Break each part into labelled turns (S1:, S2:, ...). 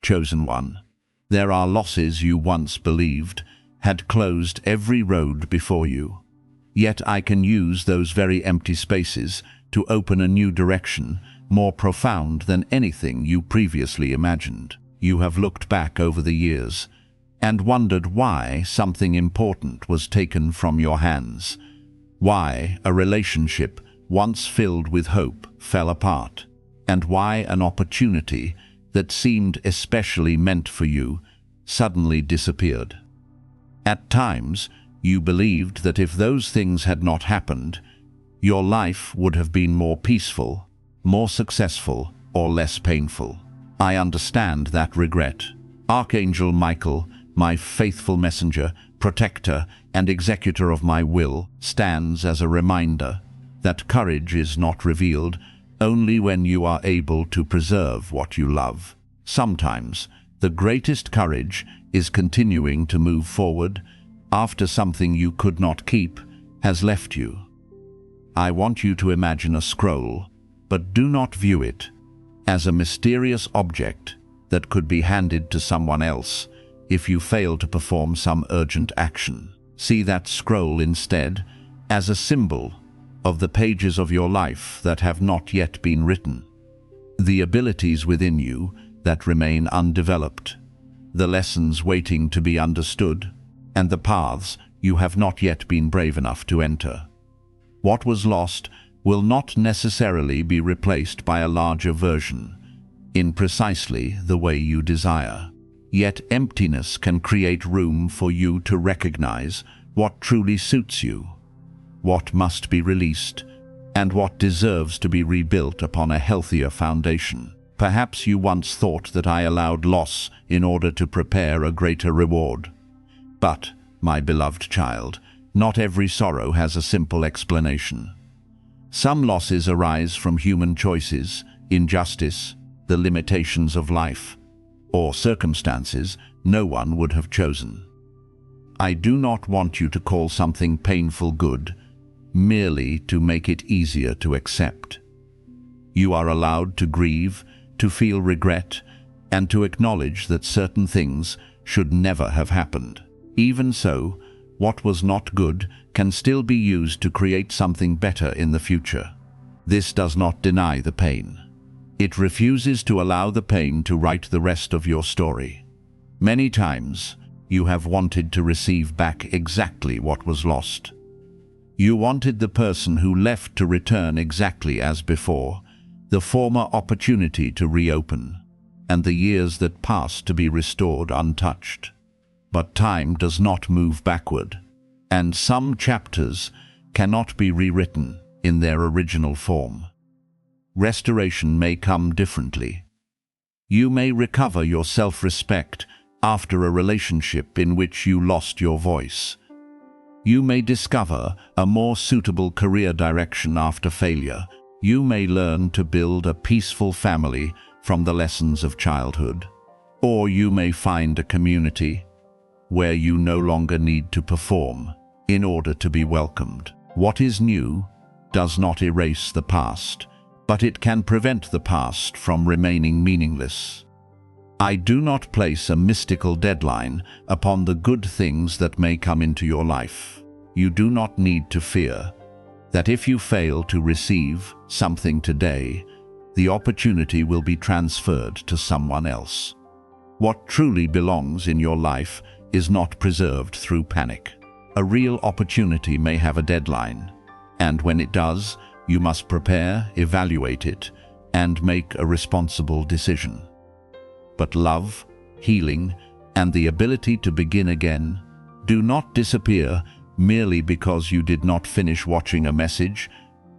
S1: chosen one. There are losses you once believed had closed every road before you. Yet I can use those very empty spaces to open a new direction, more profound than anything you previously imagined. You have looked back over the years and wondered why something important was taken from your hands, why a relationship once filled with hope fell apart, and why an opportunity that seemed especially meant for you suddenly disappeared. At times, you believed that if those things had not happened, your life would have been more peaceful, more successful, or less painful. I understand that regret. Archangel Michael, my faithful messenger, protector, and executor of my will, stands as a reminder that courage is not revealed only when you are able to preserve what you love. Sometimes, the greatest courage is continuing to move forward after something you could not keep has left you. I want you to imagine a scroll, but do not view it as a mysterious object that could be handed to someone else if you fail to perform some urgent action. See that scroll instead as a symbol of the pages of your life that have not yet been written, the abilities within you that remain undeveloped, the lessons waiting to be understood, and the paths you have not yet been brave enough to enter. What was lost will not necessarily be replaced by a larger version, in precisely the way you desire. Yet emptiness can create room for you to recognize what truly suits you, what must be released, and what deserves to be rebuilt upon a healthier foundation. Perhaps you once thought that I allowed loss in order to prepare a greater reward. But, my beloved child, not every sorrow has a simple explanation. Some losses arise from human choices, injustice, the limitations of life, or circumstances no one would have chosen. I do not want you to call something painful good, merely to make it easier to accept. You are allowed to grieve, to feel regret, and to acknowledge that certain things should never have happened. Even so, what was not good can still be used to create something better in the future. This does not deny the pain. It refuses to allow the pain to write the rest of your story. Many times, you have wanted to receive back exactly what was lost. You wanted the person who left to return exactly as before, the former opportunity to reopen, and the years that passed to be restored untouched. But time does not move backward, and some chapters cannot be rewritten in their original form. Restoration may come differently. You may recover your self-respect after a relationship in which you lost your voice. You may discover a more suitable career direction after failure. You may learn to build a peaceful family from the lessons of childhood. Or you may find a community where you no longer need to perform in order to be welcomed. What is new does not erase the past, but it can prevent the past from remaining meaningless. I do not place a mystical deadline upon the good things that may come into your life. You do not need to fear that if you fail to receive something today, the opportunity will be transferred to someone else. What truly belongs in your life is not preserved through panic. A real opportunity may have a deadline, and when it does, you must prepare, evaluate it, and make a responsible decision. But love, healing, and the ability to begin again do not disappear merely because you did not finish watching a message,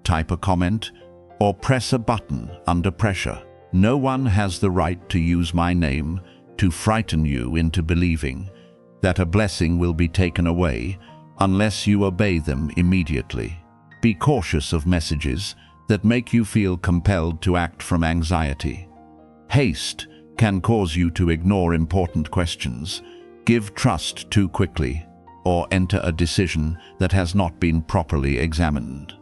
S1: type a comment, or press a button under pressure. No one has the right to use my name to frighten you into believing that a blessing will be taken away unless you obey them immediately. Be cautious of messages that make you feel compelled to act from anxiety. Haste can cause you to ignore important questions, give trust too quickly, or enter a decision that has not been properly examined.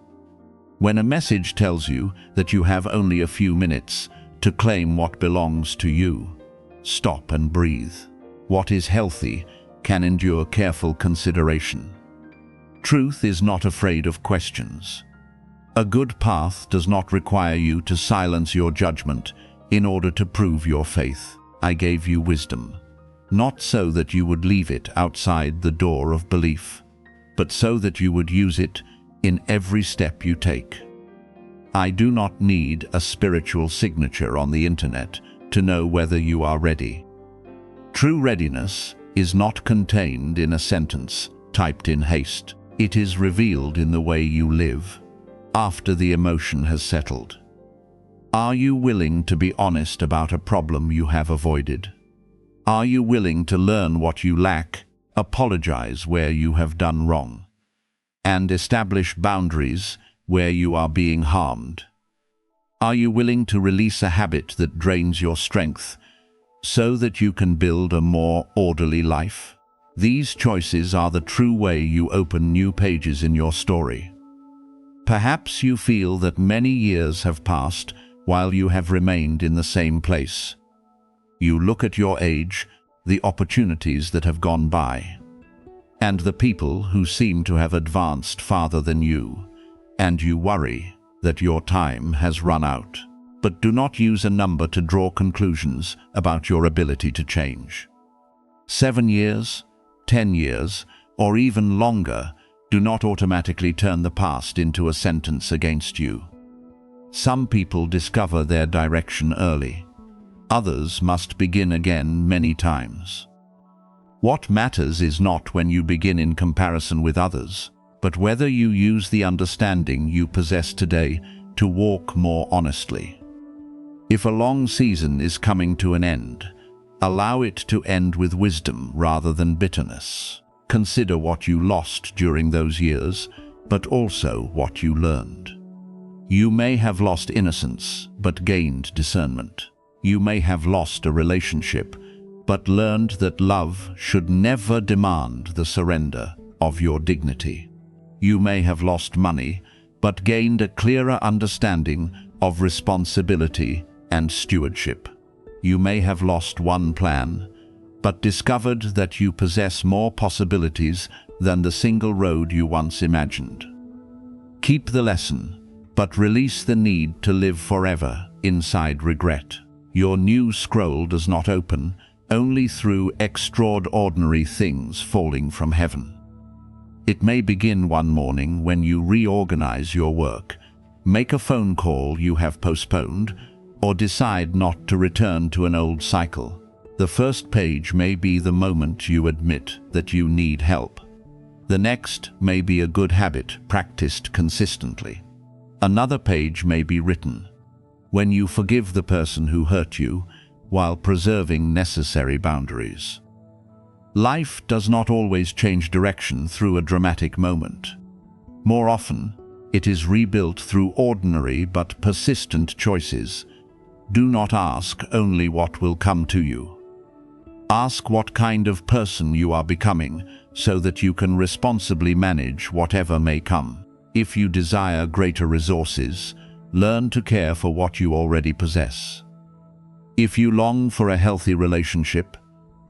S1: When a message tells you that you have only a few minutes to claim what belongs to you, stop and breathe. What is healthy can endure careful consideration. Truth is not afraid of questions. A good path does not require you to silence your judgment in order to prove your faith. I gave you wisdom, not so that you would leave it outside the door of belief, but so that you would use it in every step you take. I do not need a spiritual signature on the internet to know whether you are ready. True readiness is not contained in a sentence typed in haste. It is revealed in the way you live after the emotion has settled. Are you willing to be honest about a problem you have avoided? Are you willing to learn what you lack, apologize where you have done wrong, and establish boundaries where you are being harmed? Are you willing to release a habit that drains your strength so that you can build a more orderly life? These choices are the true way you open new pages in your story. Perhaps you feel that many years have passed while you have remained in the same place. You look at your age, the opportunities that have gone by, and the people who seem to have advanced farther than you, and you worry that your time has run out. But do not use a number to draw conclusions about your ability to change. 7 years, 10 years, or even longer do not automatically turn the past into a sentence against you. Some people discover their direction early. Others must begin again many times. What matters is not when you begin in comparison with others, but whether you use the understanding you possess today to walk more honestly. If a long season is coming to an end, allow it to end with wisdom rather than bitterness. Consider what you lost during those years, but also what you learned. You may have lost innocence, but gained discernment. You may have lost a relationship, but learned that love should never demand the surrender of your dignity. You may have lost money, but gained a clearer understanding of responsibility and stewardship. You may have lost one plan, but discovered that you possess more possibilities than the single road you once imagined. Keep the lesson, but release the need to live forever inside regret. Your new scroll does not open only through extraordinary things falling from heaven. It may begin one morning when you reorganize your work, make a phone call you have postponed, or decide not to return to an old cycle. The first page may be the moment you admit that you need help. The next may be a good habit practiced consistently. Another page may be written when you forgive the person who hurt you while preserving necessary boundaries. Life does not always change direction through a dramatic moment. More often, it is rebuilt through ordinary but persistent choices. Do not ask only what will come to you. Ask what kind of person you are becoming so that you can responsibly manage whatever may come. If you desire greater resources, learn to care for what you already possess. If you long for a healthy relationship,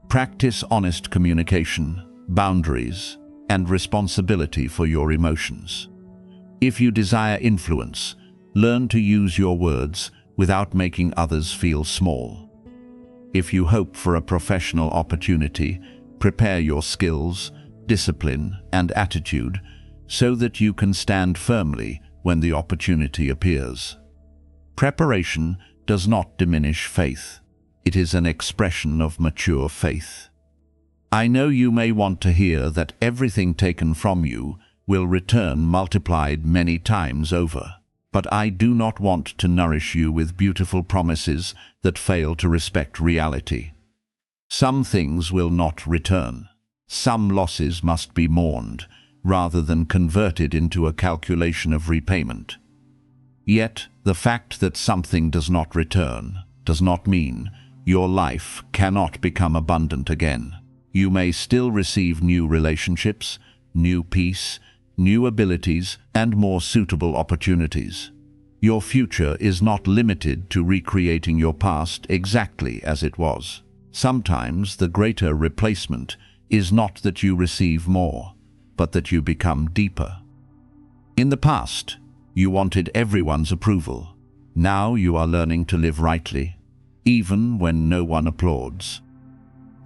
S1: practice honest communication, boundaries, and responsibility for your emotions. If you desire influence, learn to use your words without making others feel small. If you hope for a professional opportunity, prepare your skills, discipline, and attitude so that you can stand firmly when the opportunity appears. Preparation does not diminish faith. It is an expression of mature faith. I know you may want to hear that everything taken from you will return multiplied many times over. But I do not want to nourish you with beautiful promises that fail to respect reality. Some things will not return. Some losses must be mourned, rather than converted into a calculation of repayment. Yet, the fact that something does not return does not mean your life cannot become abundant again. You may still receive new relationships, new peace, new abilities, and more suitable opportunities. Your future is not limited to recreating your past exactly as it was. Sometimes the greater replacement is not that you receive more, but that you become deeper. In the past, you wanted everyone's approval. Now you are learning to live rightly, even when no one applauds.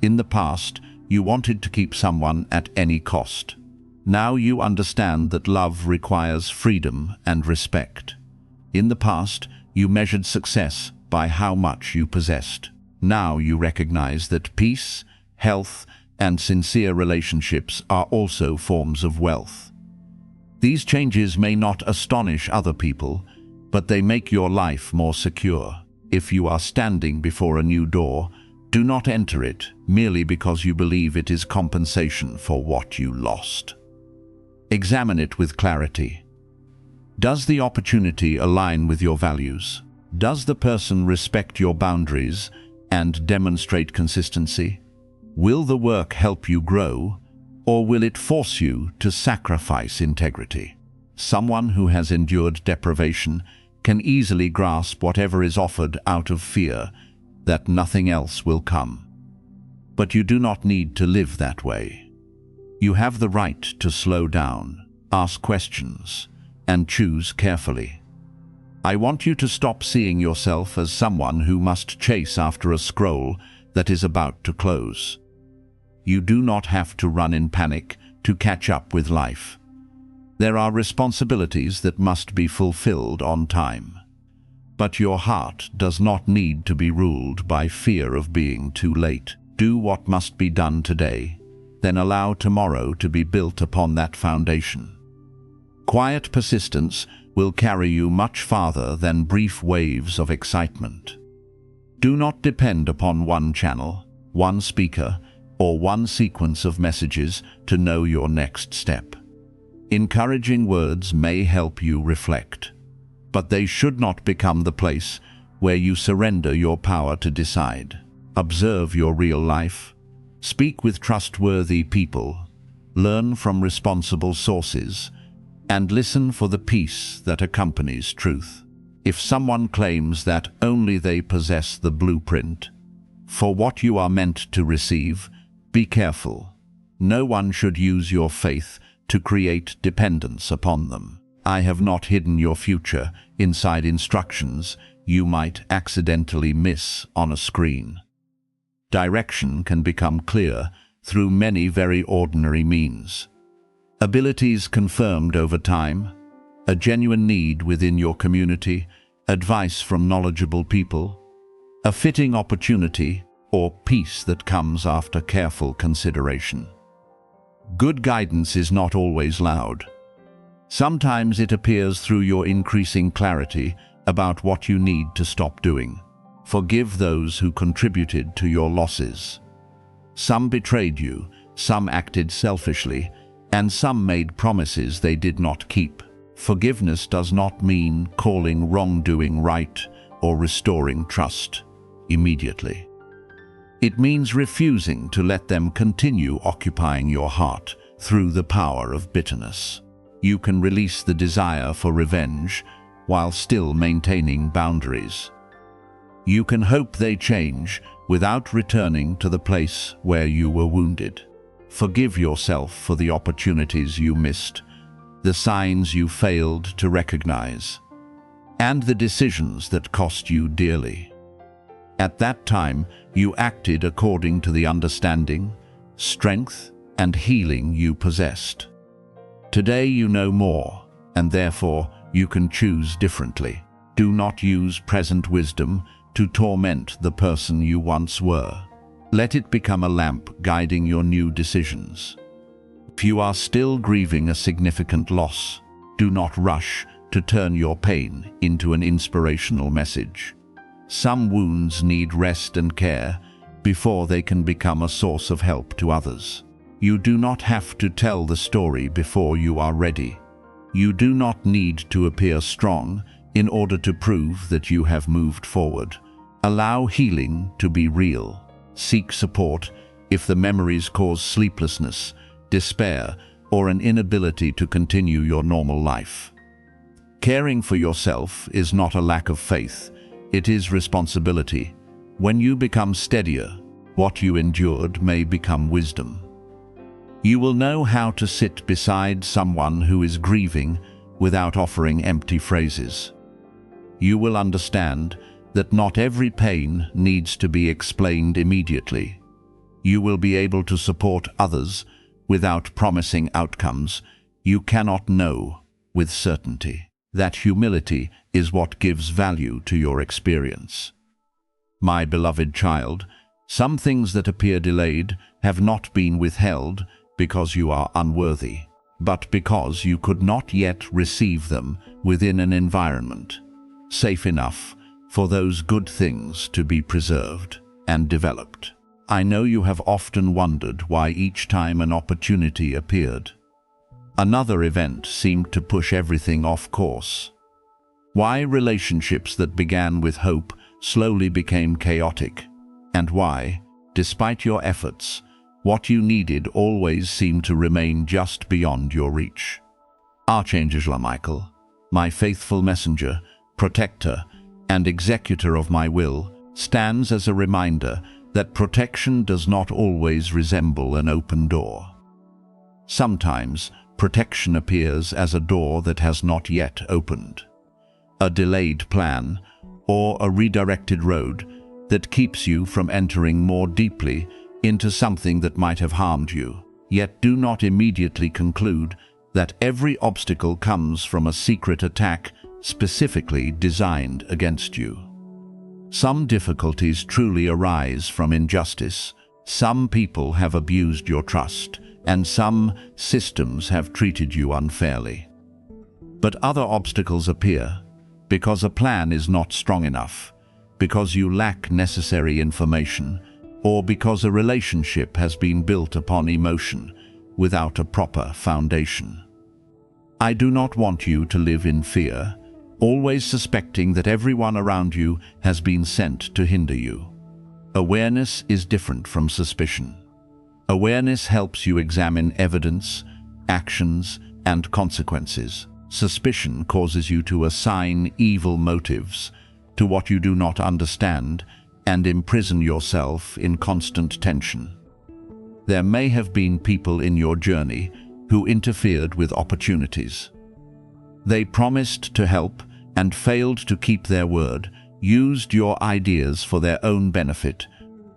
S1: In the past, you wanted to keep someone at any cost. Now you understand that love requires freedom and respect. In the past, you measured success by how much you possessed. Now you recognize that peace, health, and sincere relationships are also forms of wealth. These changes may not astonish other people, but they make your life more secure. If you are standing before a new door, do not enter it merely because you believe it is compensation for what you lost. Examine it with clarity. Does the opportunity align with your values? Does the person respect your boundaries and demonstrate consistency? Will the work help you grow, or will it force you to sacrifice integrity? Someone who has endured deprivation can easily grasp whatever is offered out of fear that nothing else will come. But you do not need to live that way. You have the right to slow down, ask questions, and choose carefully. I want you to stop seeing yourself as someone who must chase after a scroll that is about to close. You do not have to run in panic to catch up with life. There are responsibilities that must be fulfilled on time. But your heart does not need to be ruled by fear of being too late. Do what must be done today, then allow tomorrow to be built upon that foundation. Quiet persistence will carry you much farther than brief waves of excitement. Do not depend upon one channel, one speaker, or one sequence of messages to know your next step. Encouraging words may help you reflect, but they should not become the place where you surrender your power to decide. Observe your real life, speak with trustworthy people, learn from responsible sources, and listen for the peace that accompanies truth. If someone claims that only they possess the blueprint for what you are meant to receive, be careful. No one should use your faith to create dependence upon them. I have not hidden your future inside instructions you might accidentally miss on a screen. Direction can become clear through many very ordinary means. Abilities confirmed over time, a genuine need within your community, advice from knowledgeable people, a fitting opportunity, or peace that comes after careful consideration. Good guidance is not always loud. Sometimes it appears through your increasing clarity about what you need to stop doing. Forgive those who contributed to your losses. Some betrayed you, some acted selfishly, and some made promises they did not keep. Forgiveness does not mean calling wrongdoing right or restoring trust immediately. It means refusing to let them continue occupying your heart through the power of bitterness. You can release the desire for revenge while still maintaining boundaries. You can hope they change without returning to the place where you were wounded. Forgive yourself for the opportunities you missed, the signs you failed to recognize, and the decisions that cost you dearly. At that time, you acted according to the understanding, strength, and healing you possessed. Today you know more, and therefore you can choose differently. Do not use present wisdom to torment the person you once were. Let it become a lamp guiding your new decisions. If you are still grieving a significant loss, do not rush to turn your pain into an inspirational message. Some wounds need rest and care before they can become a source of help to others. You do not have to tell the story before you are ready. You do not need to appear strong in order to prove that you have moved forward. Allow healing to be real. Seek support if the memories cause sleeplessness, despair, or an inability to continue your normal life. Caring for yourself is not a lack of faith. It is responsibility. When you become steadier, what you endured may become wisdom. You will know how to sit beside someone who is grieving without offering empty phrases. You will understand that not every pain needs to be explained immediately. You will be able to support others without promising outcomes you cannot know with certainty. That humility is what gives value to your experience. My beloved child, some things that appear delayed have not been withheld because you are unworthy, but because you could not yet receive them within an environment safe enough for those good things to be preserved and developed. I know you have often wondered why each time an opportunity appeared, another event seemed to push everything off course. Why relationships that began with hope slowly became chaotic, and why, despite your efforts, what you needed always seemed to remain just beyond your reach. Archangel Michael, my faithful messenger, protector, and executor of my will, stands as a reminder that protection does not always resemble an open door. Sometimes, protection appears as a door that has not yet opened, a delayed plan, or a redirected road that keeps you from entering more deeply into something that might have harmed you. Yet do not immediately conclude that every obstacle comes from a secret attack specifically designed against you. Some difficulties truly arise from injustice. Some people have abused your trust, and some systems have treated you unfairly. But other obstacles appear because a plan is not strong enough, because you lack necessary information, or because a relationship has been built upon emotion without a proper foundation. I do not want you to live in fear, always suspecting that everyone around you has been sent to hinder you. Awareness is different from suspicion. Awareness helps you examine evidence, actions, and consequences. Suspicion causes you to assign evil motives to what you do not understand and imprison yourself in constant tension. There may have been people in your journey who interfered with opportunities. They promised to help and failed to keep their word, used your ideas for their own benefit,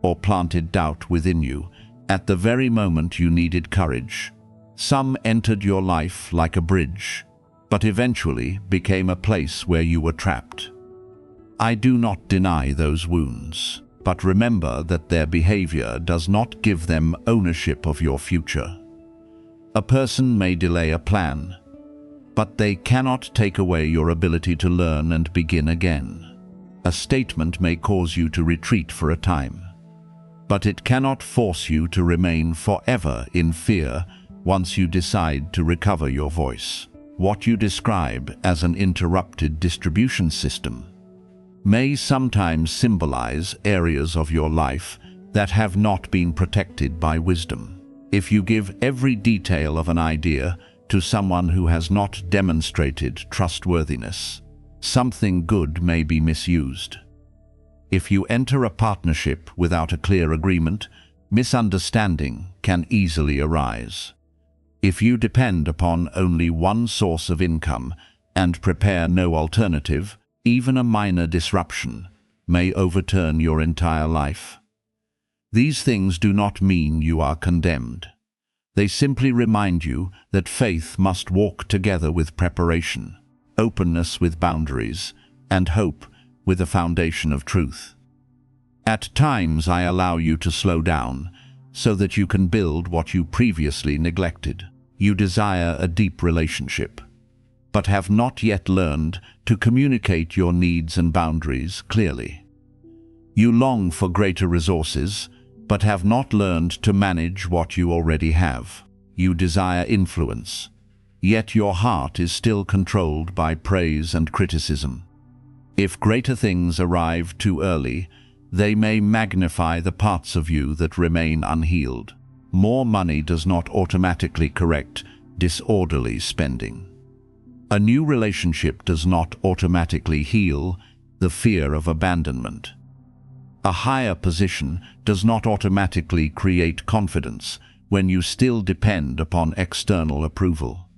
S1: or planted doubt within you at the very moment you needed courage. Some entered your life like a bridge, but eventually became a place where you were trapped. I do not deny those wounds, but remember that their behavior does not give them ownership of your future. A person may delay a plan, but they cannot take away your ability to learn and begin again. A statement may cause you to retreat for a time, but it cannot force you to remain forever in fear once you decide to recover your voice. What you describe as an interrupted distribution system may sometimes symbolize areas of your life that have not been protected by wisdom. If you give every detail of an idea to someone who has not demonstrated trustworthiness, something good may be misused. If you enter a partnership without a clear agreement, misunderstanding can easily arise. If you depend upon only one source of income and prepare no alternative, even a minor disruption may overturn your entire life. These things do not mean you are condemned. They simply remind you that faith must walk together with preparation, openness with boundaries, and hope with a foundation of truth. At times I allow you to slow down so that you can build what you previously neglected. You desire a deep relationship, but have not yet learned to communicate your needs and boundaries clearly. You long for greater resources, but have not learned to manage what you already have. You desire influence, yet your heart is still controlled by praise and criticism. If greater things arrive too early, they may magnify the parts of you that remain unhealed. More money does not automatically correct disorderly spending. A new relationship does not automatically heal the fear of abandonment. A higher position does not automatically create confidence when you still depend upon external approval.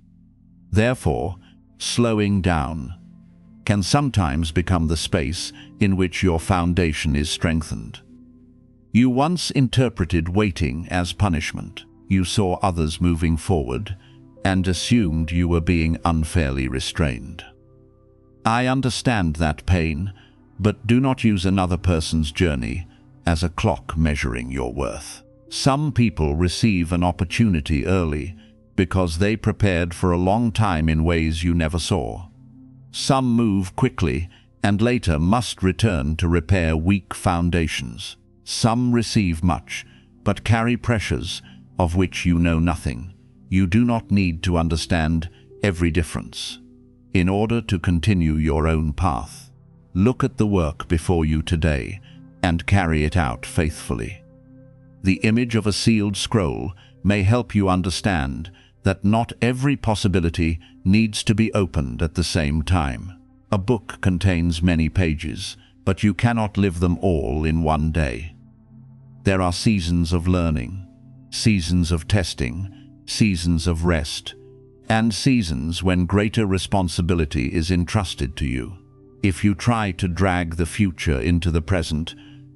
S1: Therefore, slowing down can sometimes become the space in which your foundation is strengthened. You once interpreted waiting as punishment. You saw others moving forward and assumed you were being unfairly restrained. I understand that pain, but do not use another person's journey as a clock measuring your worth. Some people receive an opportunity early because they prepared for a long time in ways you never saw. Some move quickly and later must return to repair weak foundations. Some receive much, but carry pressures of which you know nothing. You do not need to understand every difference in order to continue your own path. Look at the work before you today and carry it out faithfully. The image of a sealed scroll may help you understand that not every possibility needs to be opened at the same time. A book contains many pages, but you cannot live them all in one day. There are seasons of learning, seasons of testing, seasons of rest, and seasons when greater responsibility is entrusted to you. If you try to drag the future into the present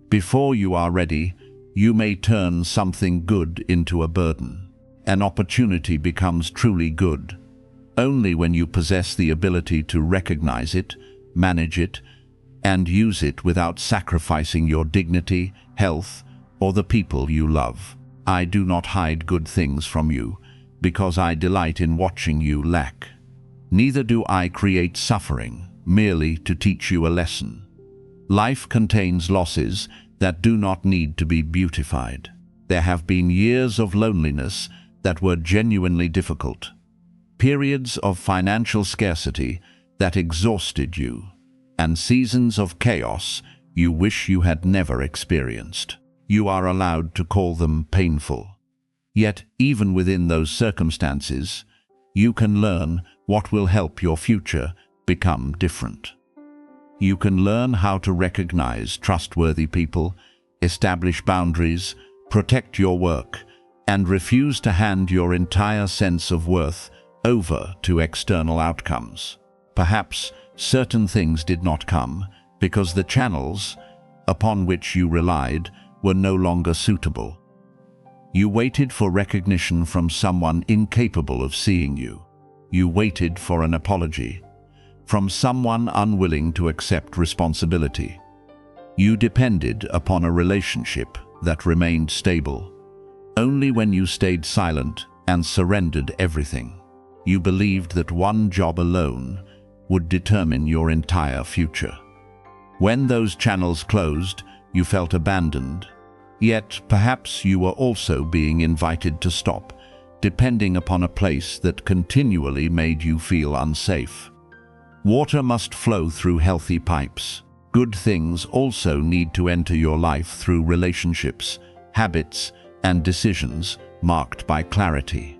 S1: before you are ready, you may turn something good into a burden. An opportunity becomes truly good only when you possess the ability to recognize it, manage it, and use it without sacrificing your dignity, health, or the people you love. I do not hide good things from you, because I delight in watching you lack. Neither do I create suffering merely to teach you a lesson. Life contains losses that do not need to be beautified. There have been years of loneliness that were genuinely difficult, periods of financial scarcity that exhausted you, and seasons of chaos you wish you had never experienced. You are allowed to call them painful. Yet, even within those circumstances, you can learn what will help your future become different. You can learn how to recognize trustworthy people, establish boundaries, protect your work, and refuse to hand your entire sense of worth over to external outcomes. Perhaps certain things did not come because the channels upon which you relied were no longer suitable. You waited for recognition from someone incapable of seeing you. You waited for an apology from someone unwilling to accept responsibility. You depended upon a relationship that remained stable only when you stayed silent and surrendered everything. You believed that one job alone would determine your entire future. When those channels closed, you felt abandoned. Yet perhaps you were also being invited to stop, depending upon a place that continually made you feel unsafe. Water must flow through healthy pipes. Good things also need to enter your life through relationships, habits, and decisions marked by clarity.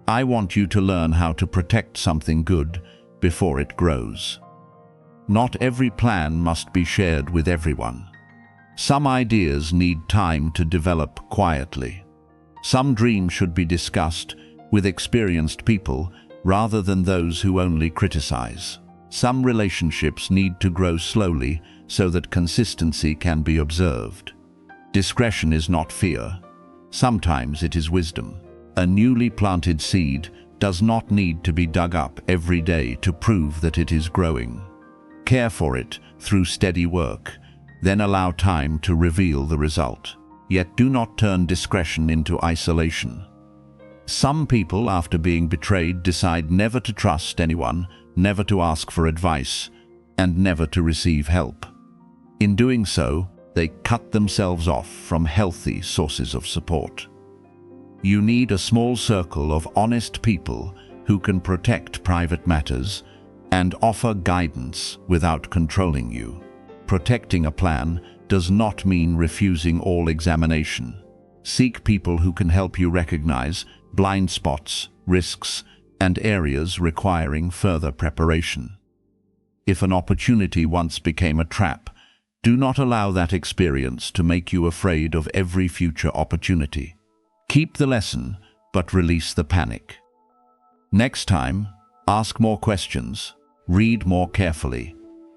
S1: I want you to learn how to protect something good before it grows. Not every plan must be shared with everyone. Some ideas need time to develop quietly. Some dreams should be discussed with experienced people rather than those who only criticize. Some relationships need to grow slowly so that consistency can be observed. Discretion is not fear. Sometimes it is wisdom. A newly planted seed does not need to be dug up every day to prove that it is growing. Care for it through steady work, then allow time to reveal the result. Yet do not turn discretion into isolation. Some people, after being betrayed, decide never to trust anyone, never to ask for advice, and never to receive help. In doing so, they cut themselves off from healthy sources of support. You need a small circle of honest people who can protect private matters and offer guidance without controlling you. Protecting a plan does not mean refusing all examination. Seek people who can help you recognize blind spots, risks, and areas requiring further preparation. If an opportunity once became a trap, Do not allow that experience to make you afraid of every future opportunity. Keep the lesson, but release the panic. Next time, ask more questions, read more carefully,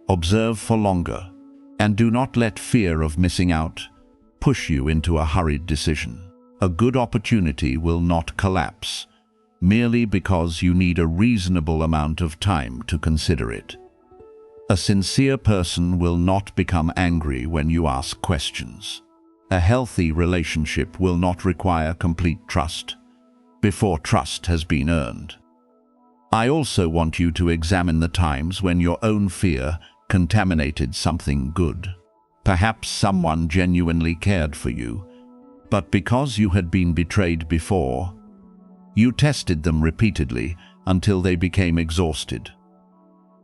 S1: observe for longer, and do not let fear of missing out push you into a hurried decision. A good opportunity will not collapse merely because you need a reasonable amount of time to consider it. A sincere person will not become angry when you ask questions. A healthy relationship will not require complete trust before trust has been earned. I also want you to examine the times when your own fear contaminated something good. Perhaps someone genuinely cared for you, but because you had been betrayed before, you tested them repeatedly until they became exhausted.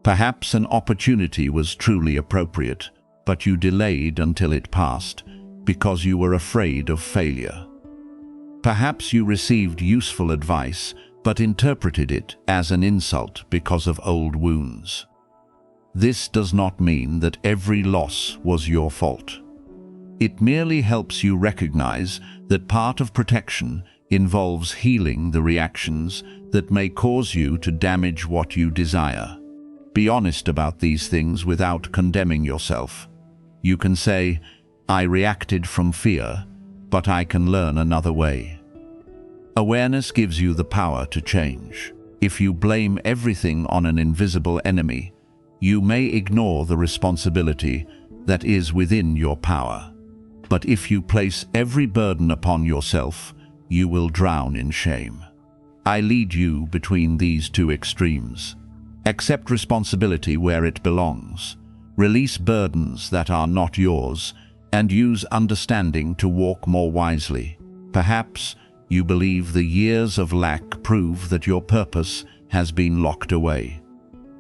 S1: Perhaps an opportunity was truly appropriate, but you delayed until it passed because you were afraid of failure. Perhaps you received useful advice but interpreted it as an insult because of old wounds. This does not mean that every loss was your fault. It merely helps you recognize that part of protection involves healing the reactions that may cause you to damage what you desire. Be honest about these things without condemning yourself. You can say, "I reacted from fear, but I can learn another way." Awareness gives you the power to change. If you blame everything on an invisible enemy, you may ignore the responsibility that is within your power. But if you place every burden upon yourself, you will drown in shame. I lead you between these two extremes. Accept responsibility where it belongs. Release burdens that are not yours, and use understanding to walk more wisely. Perhaps you believe the years of lack prove that your purpose has been locked away.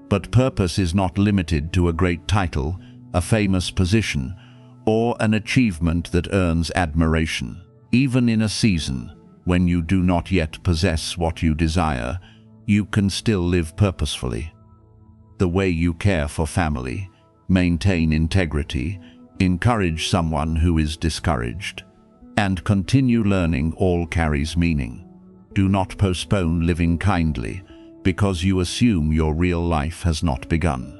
S1: But purpose is not limited to a great title, a famous position, or an achievement that earns admiration. Even in a season when you do not yet possess what you desire, you can still live purposefully. The way you care for family, maintain integrity, encourage someone who is discouraged, and continue learning all carries meaning. Do not postpone living kindly because you assume your real life has not begun.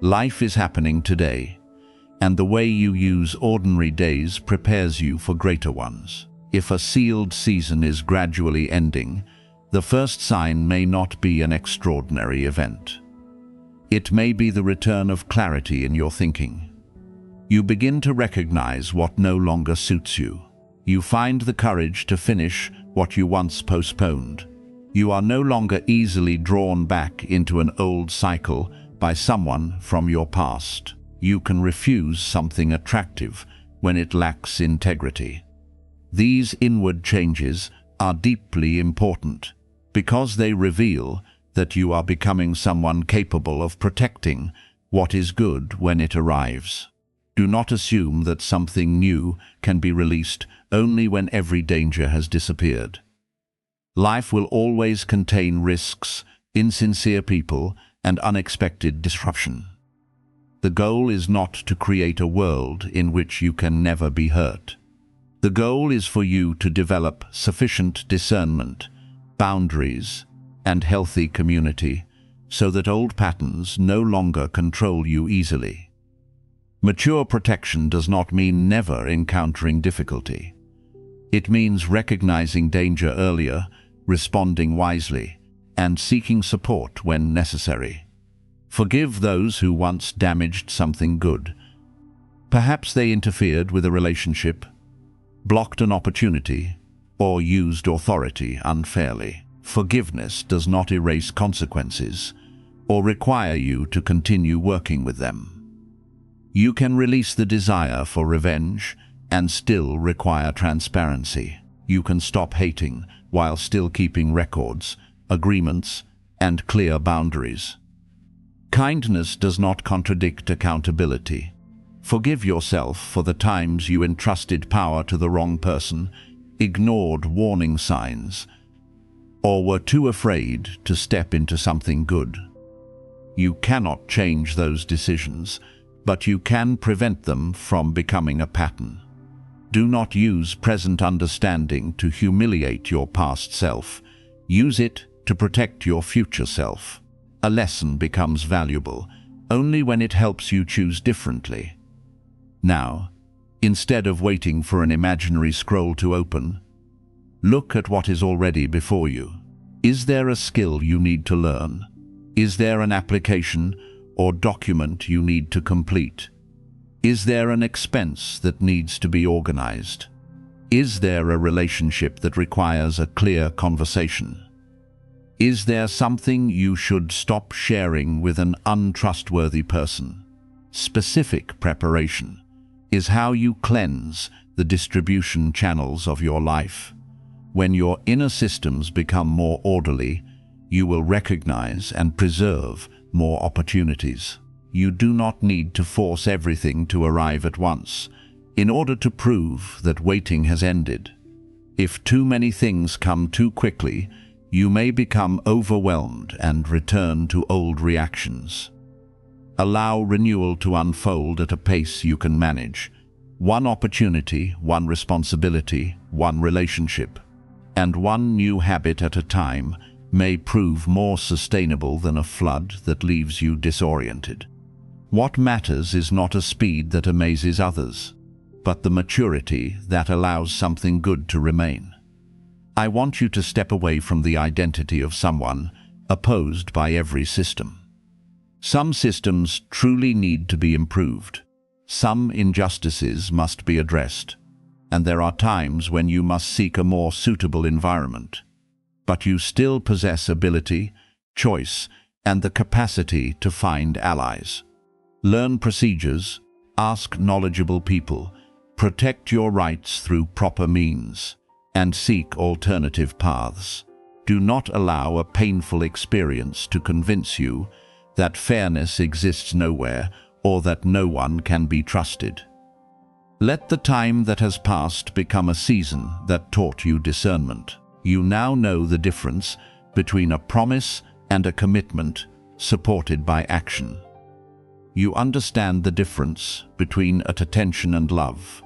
S1: Life is happening today, and the way you use ordinary days prepares you for greater ones. If a sealed season is gradually ending, the first sign may not be an extraordinary event. It may be the return of clarity in your thinking. You begin to recognize what no longer suits you. You find the courage to finish what you once postponed. You are no longer easily drawn back into an old cycle by someone from your past. You can refuse something attractive when it lacks integrity. These inward changes are deeply important because they reveal that you are becoming someone capable of protecting what is good when it arrives. Do not assume that something new can be released only when every danger has disappeared. Life will always contain risks, insincere people, and unexpected disruption. The goal is not to create a world in which you can never be hurt. The goal is for you to develop sufficient discernment, boundaries, and healthy community so that old patterns no longer control you easily. Mature protection does not mean never encountering difficulty. It means recognizing danger earlier, responding wisely, and seeking support when necessary. Forgive those who once damaged something good. Perhaps they interfered with a relationship, blocked an opportunity, or used authority unfairly. Forgiveness does not erase consequences or require you to continue working with them. You can release the desire for revenge and still require transparency. You can stop hating while still keeping records, agreements, and clear boundaries. Kindness does not contradict accountability. Forgive yourself for the times you entrusted power to the wrong person, ignored warning signs, or were too afraid to step into something good. You cannot change those decisions, but you can prevent them from becoming a pattern. Do not use present understanding to humiliate your past self. Use it to protect your future self. A lesson becomes valuable only when it helps you choose differently. Now, instead of waiting for an imaginary scroll to open, look at what is already before you. Is there a skill you need to learn? Is there an application or document you need to complete? Is there an expense that needs to be organized? Is there a relationship that requires a clear conversation? Is there something you should stop sharing with an untrustworthy person? Specific preparation is how you cleanse the distribution channels of your life. When your inner systems become more orderly, you will recognize and preserve more opportunities. You do not need to force everything to arrive at once in order to prove that waiting has ended. If too many things come too quickly, you may become overwhelmed and return to old reactions. Allow renewal to unfold at a pace you can manage. One opportunity, one responsibility, one relationship, and one new habit at a time may prove more sustainable than a flood that leaves you disoriented. What matters is not a speed that amazes others, but the maturity that allows something good to remain. I want you to step away from the identity of someone opposed by every system. Some systems truly need to be improved. Some injustices must be addressed, and there are times when you must seek a more suitable environment. But you still possess ability, choice, and the capacity to find allies. Learn procedures, ask knowledgeable people, protect your rights through proper means, and seek alternative paths. Do not allow a painful experience to convince you that fairness exists nowhere or that no one can be trusted. Let the time that has passed become a season that taught you discernment. You now know the difference between a promise and a commitment supported by action. You understand the difference between attention and love.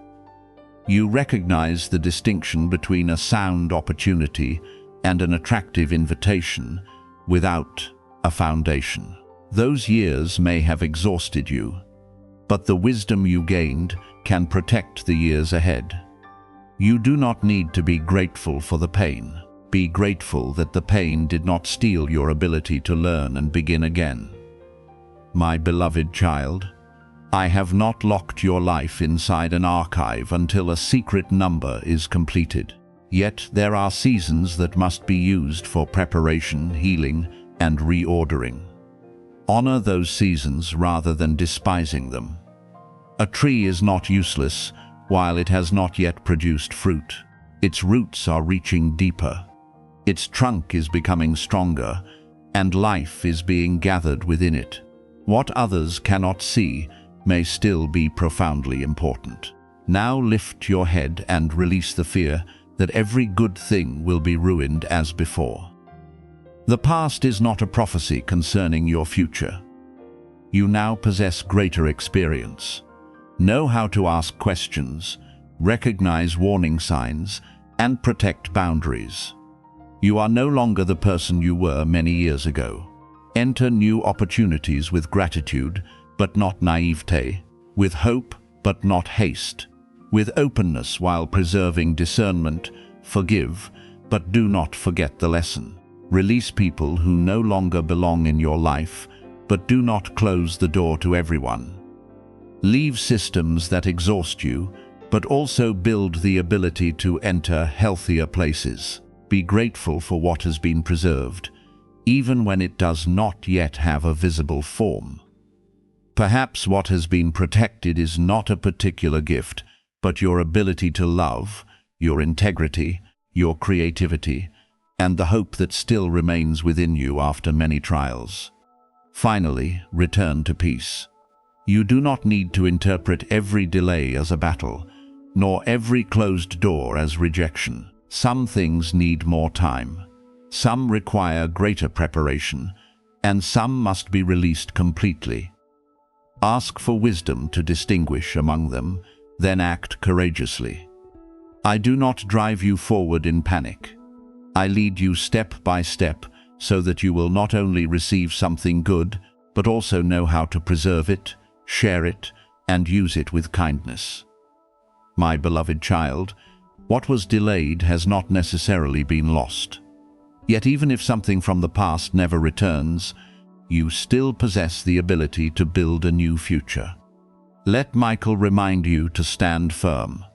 S1: You recognize the distinction between a sound opportunity and an attractive invitation without a foundation. Those years may have exhausted you, but the wisdom you gained can protect the years ahead. You do not need to be grateful for the pain. Be grateful that the pain did not steal your ability to learn and begin again. My beloved child, I have not locked your life inside an archive until a secret number is completed. Yet there are seasons that must be used for preparation, healing, and reordering. Honor those seasons rather than despising them. A tree is not useless while it has not yet produced fruit. Its roots are reaching deeper. Its trunk is becoming stronger, and life is being gathered within it. What others cannot see may still be profoundly important. Now lift your head and release the fear that every good thing will be ruined as before. The past is not a prophecy concerning your future. You now possess greater experience. Know how to ask questions, recognize warning signs, and protect boundaries. You are no longer the person you were many years ago. Enter new opportunities with gratitude, but not naivete, with hope, but not haste, with openness while preserving discernment. Forgive, but do not forget the lesson. Release people who no longer belong in your life, but do not close the door to everyone. Leave systems that exhaust you, but also build the ability to enter healthier places. Be grateful for what has been preserved, even when it does not yet have a visible form. Perhaps what has been protected is not a particular gift, but your ability to love, your integrity, your creativity, and the hope that still remains within you after many trials. Finally, return to peace. You do not need to interpret every delay as a battle, nor every closed door as rejection. Some things need more time. Some require greater preparation, and some must be released completely. Ask for wisdom to distinguish among them, then act courageously. I do not drive you forward in panic. I lead you step by step so that you will not only receive something good, but also know how to preserve it, share it, and use it with kindness. My beloved child, what was delayed has not necessarily been lost. Yet even if something from the past never returns, you still possess the ability to build a new future. Let Michael remind you to stand firm.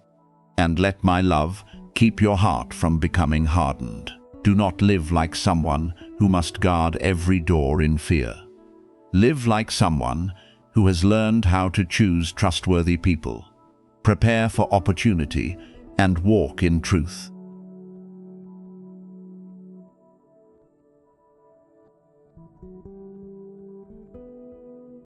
S1: And let my love keep your heart from becoming hardened. Do not live like someone who must guard every door in fear. Live like someone who has learned how to choose trustworthy people. Prepare for opportunity and walk in truth.